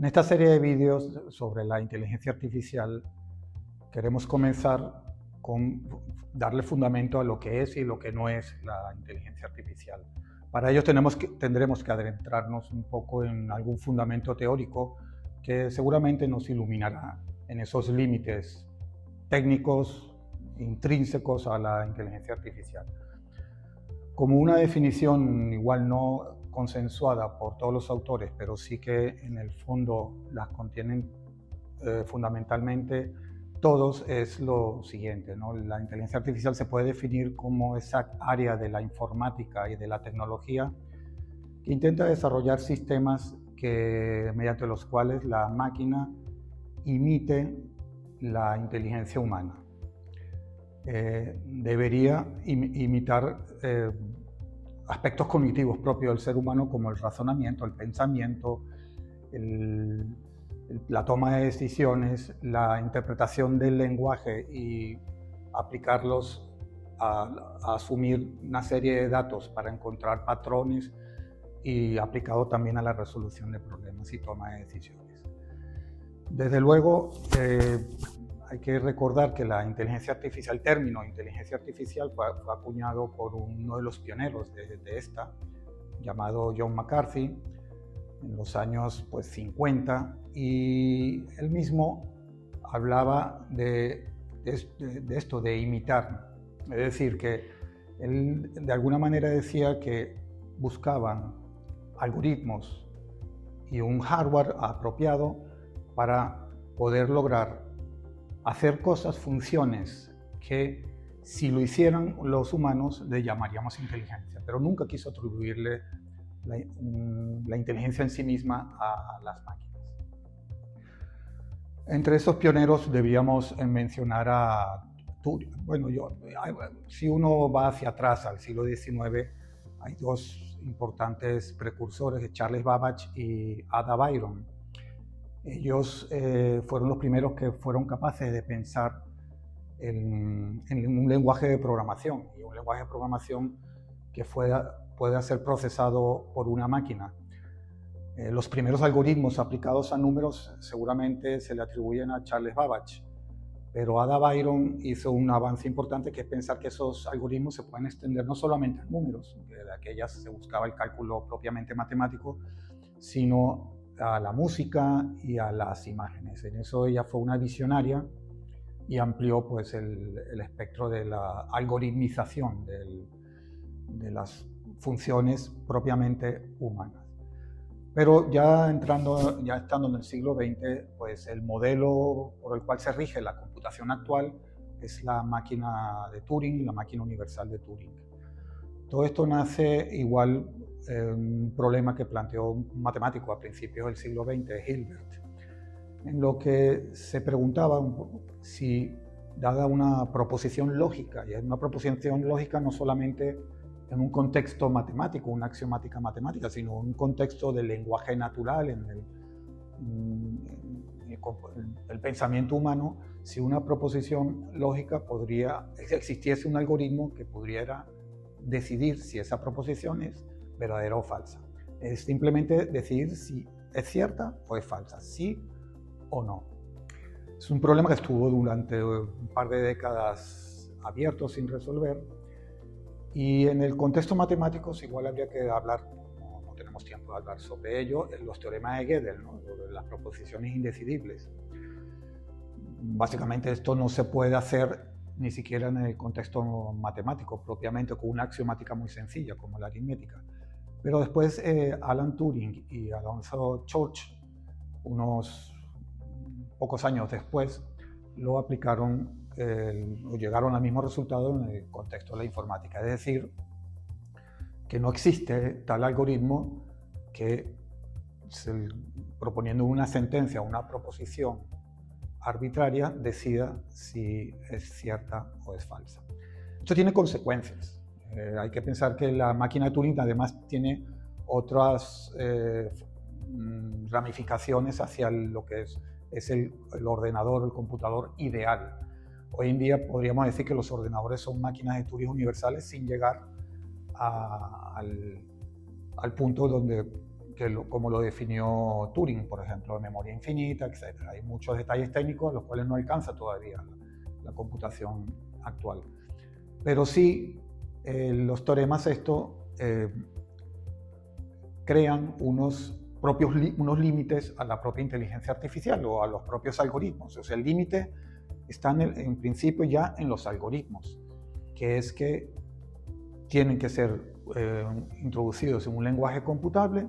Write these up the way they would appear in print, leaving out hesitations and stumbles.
En esta serie de vídeos sobre la inteligencia artificial queremos comenzar con darle fundamento a lo que es y lo que no es la inteligencia artificial. Para ello tendremos que adentrarnos un poco en algún fundamento teórico que seguramente nos iluminará en esos límites técnicos intrínsecos a la inteligencia artificial. Como una definición igual no consensuada por todos los autores, pero sí que en el fondo las contienen fundamentalmente todos, es lo siguiente, ¿no? La inteligencia artificial se puede definir como esa área de la informática y de la tecnología que intenta desarrollar sistemas mediante los cuales la máquina imite la inteligencia humana. Debería imitar aspectos cognitivos propios del ser humano, como el razonamiento, el pensamiento, la toma de decisiones, la interpretación del lenguaje y aplicarlos a asumir una serie de datos para encontrar patrones y aplicado también a la resolución de problemas y toma de decisiones. Desde luego, hay que recordar que la inteligencia artificial, el término inteligencia artificial fue acuñado por uno de los pioneros de esta, llamado John McCarthy, en los años 50, y él mismo hablaba de esto, de imitar. Es decir, que él de alguna manera decía que buscaban algoritmos y un hardware apropiado para poder lograr hacer cosas, funciones que si lo hicieran los humanos le llamaríamos inteligencia, pero nunca quiso atribuirle la inteligencia en sí misma a las máquinas. Entre esos pioneros debíamos mencionar a Turing. Bueno, si uno va hacia atrás al siglo XIX, hay dos importantes precursores, Charles Babbage y Ada Byron. Ellos fueron los primeros que fueron capaces de pensar en un lenguaje de programación, y un lenguaje de programación que pueda ser procesado por una máquina. Los primeros algoritmos aplicados a números seguramente se le atribuyen a Charles Babbage, pero Ada Byron hizo un avance importante, que es pensar que esos algoritmos se pueden extender no solamente a números, que de aquellas se buscaba el cálculo propiamente matemático, sino a la música y a las imágenes. En eso ella fue una visionaria y amplió el espectro de la algoritmización de las funciones propiamente humanas. Pero ya estando en el siglo XX, el modelo por el cual se rige la computación actual es la máquina de Turing, la máquina universal de Turing. Todo esto nace igual un problema que planteó un matemático a principios del siglo XX, Hilbert, en lo que se preguntaba si, dada una proposición lógica, y una proposición lógica no solamente en un contexto matemático, una axiomática matemática, sino en un contexto del lenguaje natural, en el pensamiento humano, si una proposición lógica existiese un algoritmo que pudiera decidir si esa proposición es verdadera o falsa. Es simplemente decidir si es cierta o es falsa, sí o no. Es un problema que estuvo durante un par de décadas abierto, sin resolver, y en el contexto matemático igual habría que hablar, no tenemos tiempo de hablar sobre ello, los teoremas de Gödel, ¿no? Las proposiciones indecidibles. Básicamente esto no se puede hacer ni siquiera en el contexto matemático propiamente, con una axiomática muy sencilla como la aritmética. Pero después Alan Turing y Alonzo Church, unos pocos años después, lo aplicaron o llegaron al mismo resultado en el contexto de la informática. Es decir, que no existe tal algoritmo que, proponiendo una sentencia o una proposición arbitraria, decida si es cierta o es falsa. Esto tiene consecuencias. Hay que pensar que la máquina de Turing además tiene otras ramificaciones hacia lo que es el ordenador, el computador ideal. Hoy en día podríamos decir que los ordenadores son máquinas de Turing universales sin llegar al punto donde como lo definió Turing, por ejemplo, de memoria infinita, etc. Hay muchos detalles técnicos a los cuales no alcanza todavía la computación actual. Pero sí, los teoremas crean unos límites a la propia inteligencia artificial o a los propios algoritmos. O sea, el límite está en principio ya en los algoritmos, que es que tienen que ser introducidos en un lenguaje computable,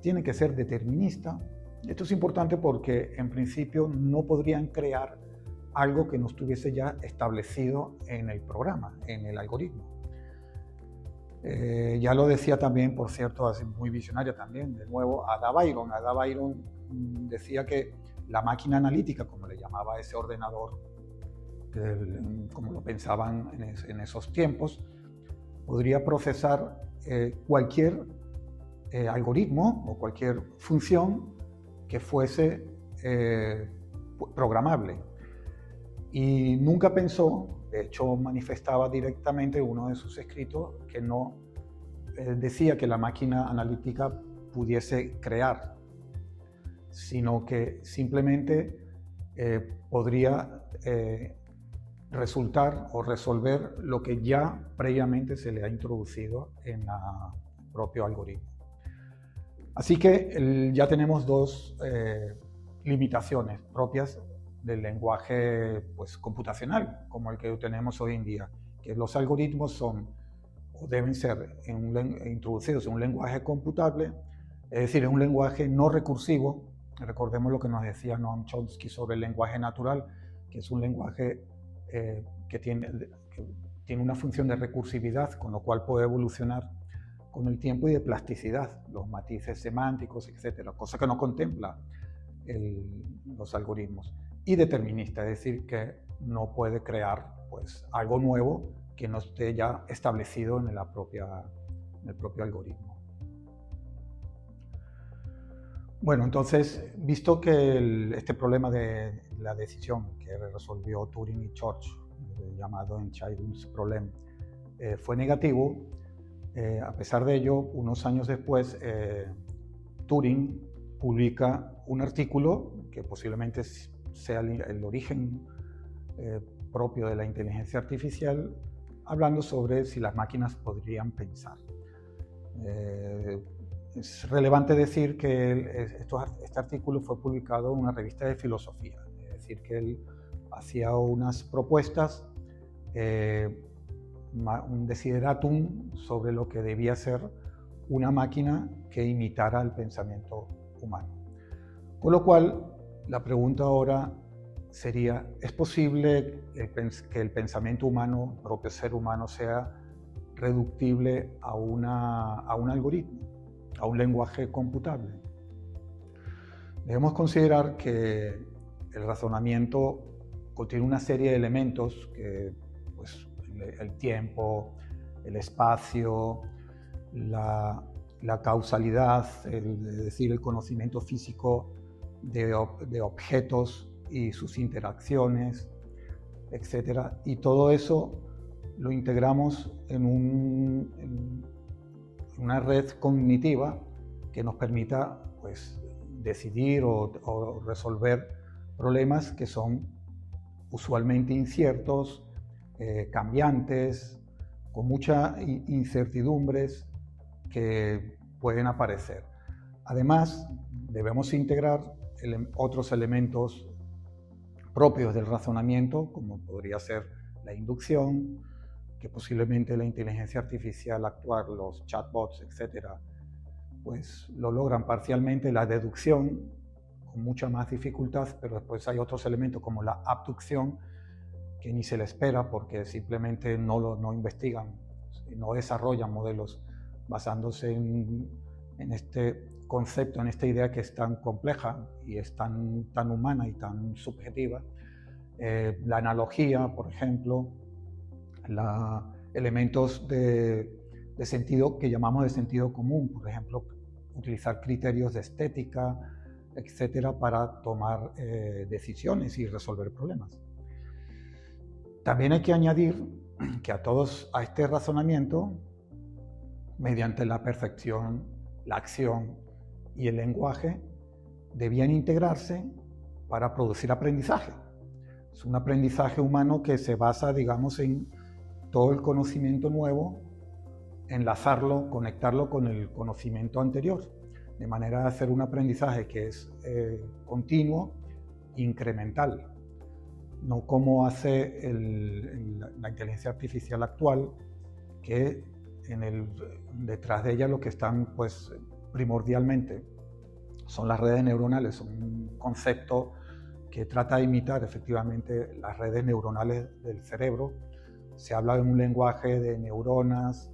tienen que ser determinista. Esto es importante porque en principio no podrían crear algo que no estuviese ya establecido en el programa, en el algoritmo. Ya lo decía también, por cierto, así muy visionaria también, de nuevo, Ada Byron. Ada Byron decía que la máquina analítica, como le llamaba ese ordenador, como lo pensaban en esos tiempos, podría procesar cualquier algoritmo o cualquier función que fuese programable. Y nunca pensó, de hecho manifestaba directamente en uno de sus escritos que no decía que la máquina analítica pudiese crear, sino que simplemente podría resultar o resolver lo que ya previamente se le ha introducido en el propio algoritmo. Así que ya tenemos dos limitaciones propias del lenguaje computacional, como el que tenemos hoy en día, que los algoritmos son o deben ser introducidos en un lenguaje computable, es decir, en un lenguaje no recursivo. Recordemos lo que nos decía Noam Chomsky sobre el lenguaje natural, que es un lenguaje que tiene una función de recursividad, con lo cual puede evolucionar con el tiempo, y de plasticidad, los matices semánticos, etc., cosa que no contempla los algoritmos. Y determinista, es decir, que no puede crear algo nuevo que no esté ya establecido en el propio algoritmo. Bueno, entonces, visto que este problema de la decisión que resolvió Turing y Church, llamado Entscheidungsproblem, fue negativo, a pesar de ello, unos años después, Turing publica un artículo que posiblemente sea el origen propio de la inteligencia artificial, hablando sobre si las máquinas podrían pensar. Es relevante decir que este artículo fue publicado en una revista de filosofía, es decir, que él hacía unas propuestas, un desideratum sobre lo que debía ser una máquina que imitara el pensamiento humano. Con lo cual, la pregunta ahora sería, ¿es posible que el pensamiento humano, el propio ser humano, sea reductible a un algoritmo, a un lenguaje computable? Debemos considerar que el razonamiento contiene una serie de elementos que, el tiempo, el espacio, la causalidad, es decir, el conocimiento físico de objetos y sus interacciones, etc. Y todo eso lo integramos en una red cognitiva que nos permita decidir o resolver problemas que son usualmente inciertos, cambiantes, con muchas incertidumbres que pueden aparecer. Además, debemos integrar otros elementos propios del razonamiento, como podría ser la inducción, que posiblemente la inteligencia artificial actual, los chatbots, etcétera, lo logran parcialmente. La deducción, con mucha más dificultad, pero después hay otros elementos como la abducción, que ni se le espera porque simplemente no investigan, no desarrollan modelos basándose en este concepto, en esta idea que es tan compleja y es tan humana y tan subjetiva. La analogía, por ejemplo, elementos de sentido que llamamos de sentido común, por ejemplo, utilizar criterios de estética, etcétera, para tomar decisiones y resolver problemas. También hay que añadir que a este razonamiento, mediante la percepción, la acción y el lenguaje debían integrarse para producir aprendizaje. Es un aprendizaje humano que se basa, digamos, en todo el conocimiento nuevo, enlazarlo, conectarlo con el conocimiento anterior, de manera de hacer un aprendizaje que es continuo, incremental, no como hace la inteligencia artificial actual, que detrás de ella lo que están pues primordialmente son las redes neuronales, son un concepto que trata de imitar efectivamente las redes neuronales del cerebro. Se habla de un lenguaje de neuronas,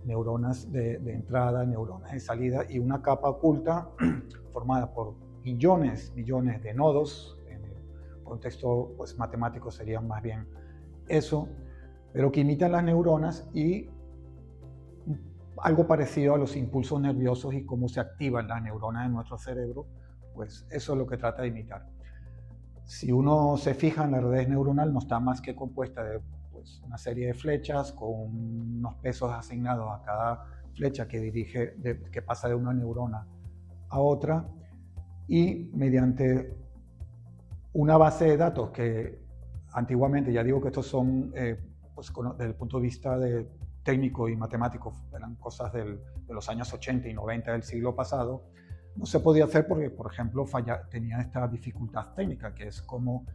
neuronas de entrada, neuronas de salida y una capa oculta formada por millones de nodos. En el contexto pues, matemático serían más bien eso, pero que imitan las neuronas y algo parecido a los impulsos nerviosos y cómo se activan las neuronas en nuestro cerebro, pues eso es lo que trata de imitar. Si uno se fija en la red neuronal, no está más que compuesta de pues, una serie de flechas con unos pesos asignados a cada flecha que pasa de una neurona a otra, y mediante una base de datos que antiguamente, ya digo que estos son, pues, desde el punto de vista técnico y matemático, eran cosas de los años 80 y 90 del siglo pasado, no se podía hacer porque, por ejemplo, tenía esta dificultad técnica, que es como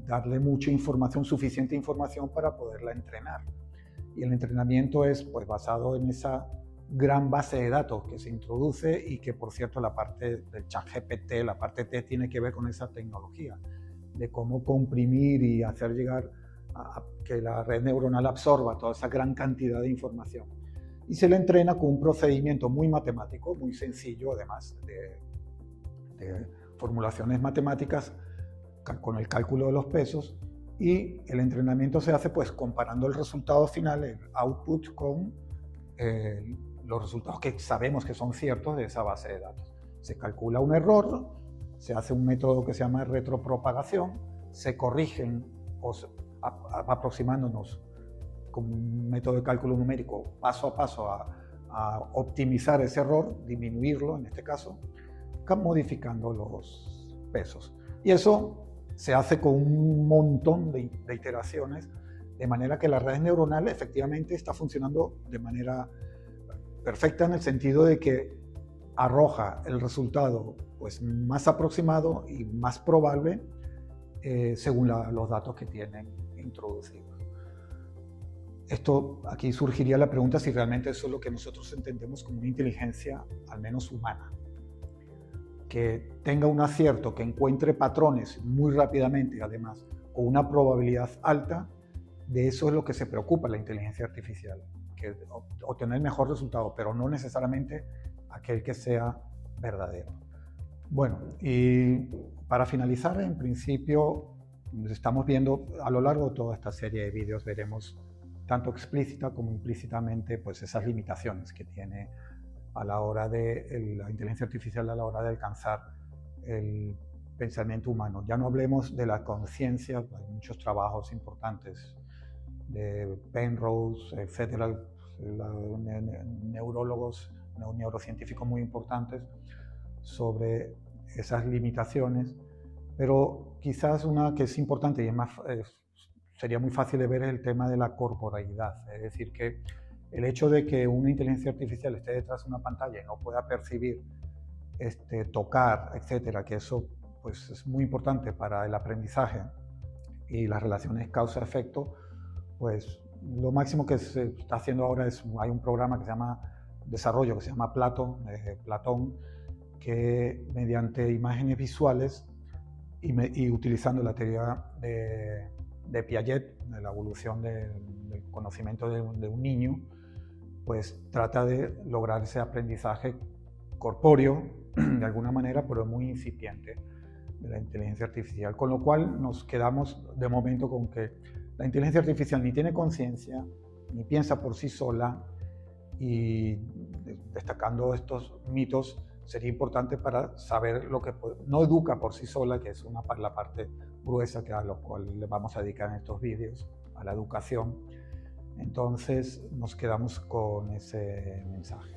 darle mucha información, suficiente información para poderla entrenar. Y el entrenamiento es pues, basado en esa gran base de datos que se introduce y que, por cierto, la parte del ChatGPT, la parte T, tiene que ver con esa tecnología, de cómo comprimir y hacer llegar a que la red neuronal absorba toda esa gran cantidad de información. Y se le entrena con un procedimiento muy matemático, muy sencillo, además de formulaciones matemáticas con el cálculo de los pesos, y el entrenamiento se hace pues comparando el resultado final, el output, con los resultados que sabemos que son ciertos de esa base de datos. Se calcula un error, se hace un método que se llama retropropagación, se corrigen aproximándonos con un método de cálculo numérico paso a paso a optimizar ese error, disminuirlo en este caso, modificando los pesos. Y eso se hace con un montón de iteraciones, de manera que la red neuronal efectivamente está funcionando de manera perfecta en el sentido de que arroja el resultado pues, más aproximado y más probable según los datos que tienen introducidos. Aquí surgiría la pregunta si realmente eso es lo que nosotros entendemos como una inteligencia, al menos humana. Que tenga un acierto, que encuentre patrones muy rápidamente, además, con una probabilidad alta, de eso es lo que se preocupa la inteligencia artificial, que obtener el mejor resultado, pero no necesariamente aquel que sea verdadero. Bueno, y para finalizar, en principio, estamos viendo a lo largo de toda esta serie de vídeos, veremos tanto explícita como implícitamente pues, esas limitaciones que tiene a la hora de la inteligencia artificial a la hora de alcanzar el pensamiento humano. Ya no hablemos de la conciencia, hay muchos trabajos importantes de Penrose, etcétera, neurólogos, neurocientíficos muy importantes sobre esas limitaciones, pero quizás una que es importante y sería muy fácil de ver es el tema de la corporeidad, es decir, que el hecho de que una inteligencia artificial esté detrás de una pantalla y no pueda percibir, tocar, etcétera, que eso pues, es muy importante para el aprendizaje y las relaciones causa-efecto, pues lo máximo que se está haciendo ahora hay un programa que se llama desarrollo, que se llama Platón, que mediante imágenes visuales y utilizando la teoría de Piaget, de la evolución del conocimiento de un niño, pues trata de lograr ese aprendizaje corpóreo, de alguna manera, pero muy incipiente, de la inteligencia artificial. Con lo cual nos quedamos de momento con que la inteligencia artificial ni tiene conciencia, ni piensa por sí sola, y destacando estos mitos, sería importante para saber lo que no educa por sí sola, que es la parte gruesa a lo cual le vamos a dedicar en estos vídeos, a la educación. Entonces nos quedamos con ese mensaje.